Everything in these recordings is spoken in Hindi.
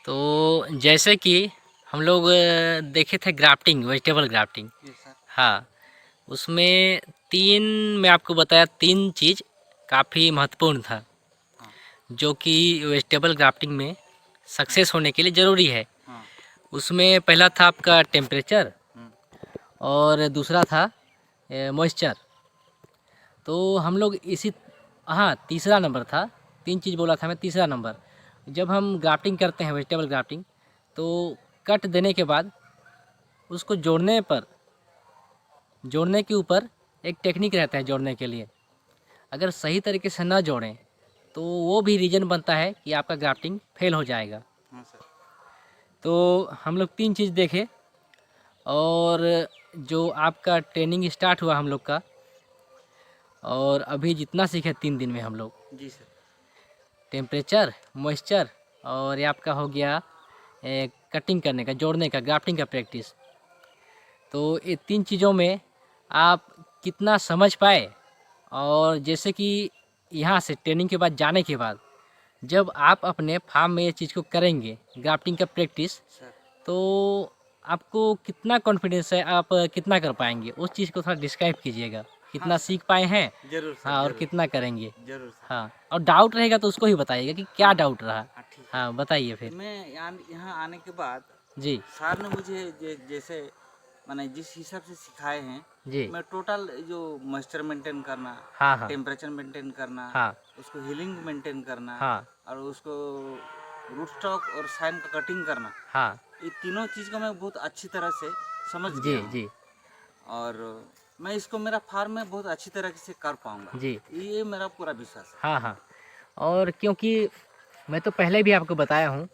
तो जैसे कि हम लोग देखे थे ग्राफ्टिंग, वेजिटेबल ग्राफ्टिंग। हाँ, उसमें 3 मैं आपको बताया 3 चीज़ काफ़ी महत्वपूर्ण था, हाँ। जो कि वेजिटेबल ग्राफ्टिंग में सक्सेस होने के लिए ज़रूरी है। हाँ। उसमें पहला था आपका टेम्परेचर हम्म। और दूसरा था मॉइस्चर। तो हम लोग इसी हाँ, तीसरा नंबर था, 3 चीज़ बोला था मैं, तीसरा नंबर जब हम ग्राफ्टिंग करते हैं वेजिटेबल ग्राफ्टिंग, तो कट देने के बाद उसको जोड़ने के ऊपर एक टेक्निक रहता है जोड़ने के लिए। अगर सही तरीके से ना जोड़ें तो वो भी रीज़न बनता है कि आपका ग्राफ्टिंग फेल हो जाएगा। हाँ सर। तो हम लोग 3 चीज़ देखे और जो आपका ट्रेनिंग स्टार्ट हुआ हम लोग का, और अभी जितना सीखे 3 दिन में हम लोग, जी सर। टेम्परेचर, मॉइस्चर और ये आपका हो गया कटिंग करने का, जोड़ने का, ग्राफ्टिंग का प्रैक्टिस। तो ये 3 चीज़ों में आप कितना समझ पाए, और जैसे कि यहाँ से ट्रेनिंग के बाद जाने के बाद जब आप अपने फार्म में ये चीज़ को करेंगे, ग्राफ्टिंग का प्रैक्टिस, सर तो आपको कितना कॉन्फिडेंस है, आप कितना कर पाएंगे, उस चीज़ को थोड़ा डिस्क्राइब कीजिएगा, हाँ कितना सर, सीख पाए हैं। जरूर सर, हाँ, और जरूर कितना करेंगे। जरूर सर। हाँ, और डाउट रहेगा तो उसको ही बताइएगा कि क्या हाँ डाउट रहा। हाँ, ठीक है। हाँ, बताइए फिर। मैं यहाँ आने के बाद जी सर ने मुझे जैसे मैंने जिस हिसाब से सिखाए हैं, जी। मैं टोटल जो मॉइस्चर मेंटेन करना, हाँ हाँ टेम्परेचर मेंटेन करना, हाँ उसको हीलिंग मेंटेन करना हाँ और उसको रूट स्टॉक और साइन का कटिंग करना, हाँ। ये तीनों चीज़ को मैं बहुत अच्छी तरह से समझ जी गया हूँ। जी और मैं इसको मेरा फार्म में बहुत अच्छी तरह से कर पाऊँगा, जी। ये मेरा पूरा विश्वास हाँ हाँ। और क्योंकि मैं तो पहले भी आपको बताया हूँ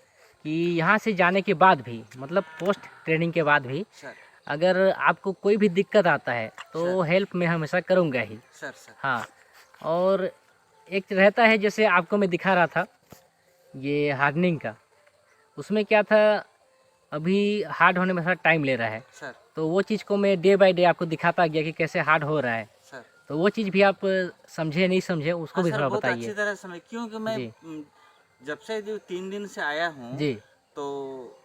कि यहाँ से जाने के बाद भी, मतलब पोस्ट ट्रेनिंग के बाद भी, है। सर अगर आपको कोई भी दिक्कत आता है सर तो हेल्प मैं हमेशा करूँगा ही। सर सर हाँ, और एक रहता है, जैसे आपको मैं दिखा रहा था ये हार्डनिंग का, उसमें क्या था, अभी हार्ड होने में थोड़ा टाइम ले रहा है। सर तो वो चीज़ को मैं डे बाय डे आपको दिखाता गया कि कैसे हार्ड हो रहा है। सर। तो वो चीज़ भी आप समझे नहीं समझे उसको हाँ भी सर, थोड़ा बहुत अच्छी बताइए। तरह समझ, क्योंकि मैं जी जब से जो 3 दिन से आया हूँ, जी। तो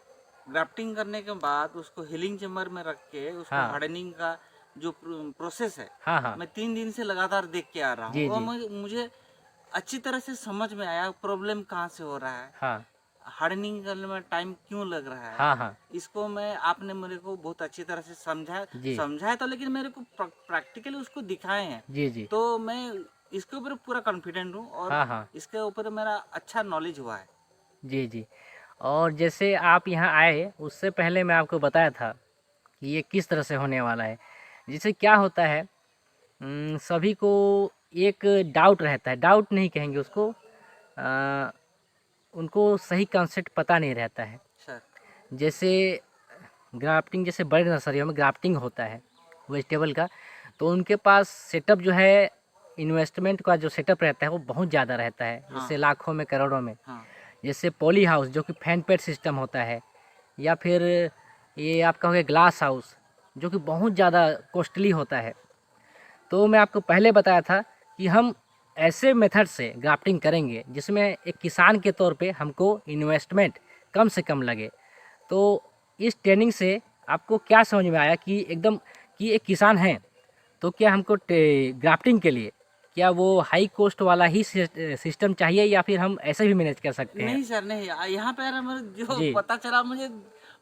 ग्राफ्टिंग करने के बाद उसको हीलिंग चेम्बर में रख के उसको हाँ हार्डनिंग का जो प्रोसेस है, हाँ हाँ। मैं 3 दिन से लगातार देख के आ रहा हूँ जी और जी। मुझे अच्छी तरह से समझ में आया प्रॉब्लम कहाँ से हो रहा है, हाँ हार्डनिंग करने में टाइम क्यों लग रहा है। हाँ हाँ। इसको मैं आपने मेरे को बहुत अच्छी तरह से जी समझाया तो, लेकिन मेरे को प्रैक्टिकली उसको दिखाए हैं, जी जी। तो मैं इसके ऊपर पूरा कॉन्फिडेंट हूँ और हाँ हाँ। इसके ऊपर मेरा अच्छा नॉलेज हुआ है। जी जी। और जैसे आप यहाँ आए उससे पहले मैं आपको बताया था कि ये किस तरह से होने वाला है। जिससे क्या होता है, सभी को एक डाउट रहता है, डाउट नहीं कहेंगे उसको, उनको सही कॉन्सेप्ट पता नहीं रहता है। सर जैसे ग्राफ्टिंग, जैसे बड़े नर्सरियों में ग्राफ्टिंग होता है वेजिटेबल का, तो उनके पास सेटअप जो है, इन्वेस्टमेंट का जो सेटअप रहता है वो बहुत ज़्यादा रहता है, हाँ जैसे लाखों में, करोड़ों में। हाँ जैसे पॉली हाउस जो कि फैन पेट सिस्टम होता है, या फिर ये आपका हो गया ग्लास हाउस जो कि बहुत ज़्यादा कॉस्टली होता है। तो मैं आपको पहले बताया था कि हम ऐसे मेथड से ग्राफ्टिंग करेंगे जिसमें एक किसान के तौर पे हमको इन्वेस्टमेंट कम से कम लगे। तो इस ट्रेनिंग से आपको क्या समझ में आया कि एकदम, कि एक किसान है तो क्या हमको ग्राफ्टिंग के लिए क्या वो हाई कॉस्ट वाला ही सिस्टम चाहिए, या फिर हम ऐसे भी मैनेज कर सकते हैं। नहीं सर, नहीं, यहाँ पे यार मेरे जो जी पता चला मुझे,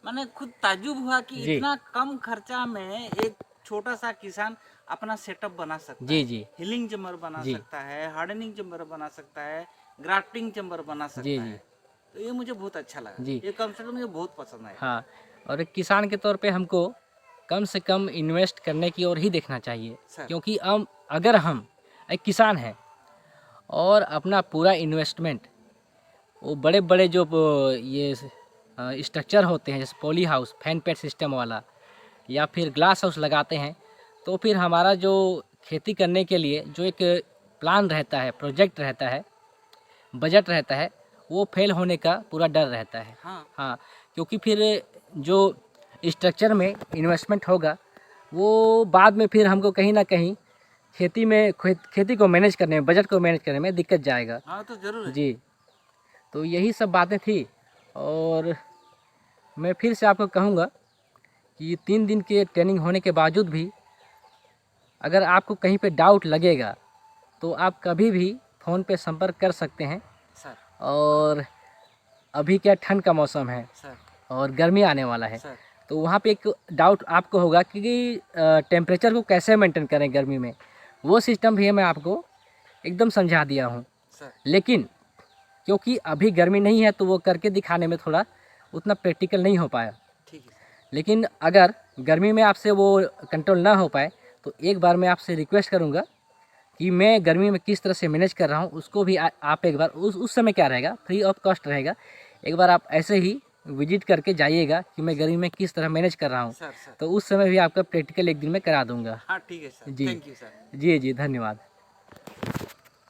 मैंने खुद ताज्जुब हुआ कि जी इतना कम खर्चा में एक छोटा सा किसान अपना सेटअप बना सकता जी है, जी हीलिंग चेम्बर बना जी सकता है, हार्डनिंग चेम्बर बना सकता है, ग्राफ्टिंग चेम्बर बना जी सकता जी है। तो ये मुझे बहुत अच्छा लगा, जी। ये कंसेप्ट मुझे बहुत पसंद आया। हाँ, और एक किसान के तौर पे हमको कम से कम इन्वेस्ट करने की ओर ही देखना चाहिए, सर क्योंकि अगर हम एक किसान हैं और अपना पूरा इन्वेस्टमेंट वो बड़े बड़े जो ये स्ट्रक्चर होते हैं, जैसे पॉली हाउस, फैन पेट सिस्टम वाला, या फिर ग्लास हाउस लगाते हैं, तो फिर हमारा जो खेती करने के लिए जो एक प्लान रहता है, प्रोजेक्ट रहता है, बजट रहता है, वो फेल होने का पूरा डर रहता है। हाँ हाँ, क्योंकि फिर जो स्ट्रक्चर में इन्वेस्टमेंट होगा वो बाद में फिर हमको कहीं ना कहीं खेती में, खेती को मैनेज करने में, बजट को मैनेज करने में दिक्कत जाएगा। हाँ, तो जरूर है। जी, तो यही सब बातें थी। और मैं फिर से आपको कहूँगा कि 3 दिन के ट्रेनिंग होने के बावजूद भी अगर आपको कहीं पे डाउट लगेगा तो आप कभी भी फ़ोन पे संपर्क कर सकते हैं। सर। और अभी क्या ठंड का मौसम है सर। और गर्मी आने वाला है, सर। तो वहाँ पे एक डाउट आपको होगा कि टेम्परेचर को कैसे मेंटेन करें गर्मी में। वो सिस्टम भी मैं आपको एकदम समझा दिया हूँ। सर। लेकिन क्योंकि अभी गर्मी नहीं है तो वो करके दिखाने में थोड़ा उतना प्रैक्टिकल नहीं हो पाया। ठीक है सर। लेकिन अगर गर्मी में आपसे वो कंट्रोल ना हो पाए तो एक बार मैं आपसे रिक्वेस्ट करूँगा कि मैं गर्मी में किस तरह से मैनेज कर रहा हूँ उसको भी आप एक बार उस समय क्या रहेगा, फ्री ऑफ कॉस्ट रहेगा। एक बार आप ऐसे ही विजिट करके जाइएगा कि मैं गर्मी में किस तरह मैनेज कर रहा हूँ। सर। सर। तो उस समय भी आपका प्रैक्टिकल एक दिन में करा दूँगा। हाँ ठीक है सर। जी थैंक यू सर। जी जी, धन्यवाद।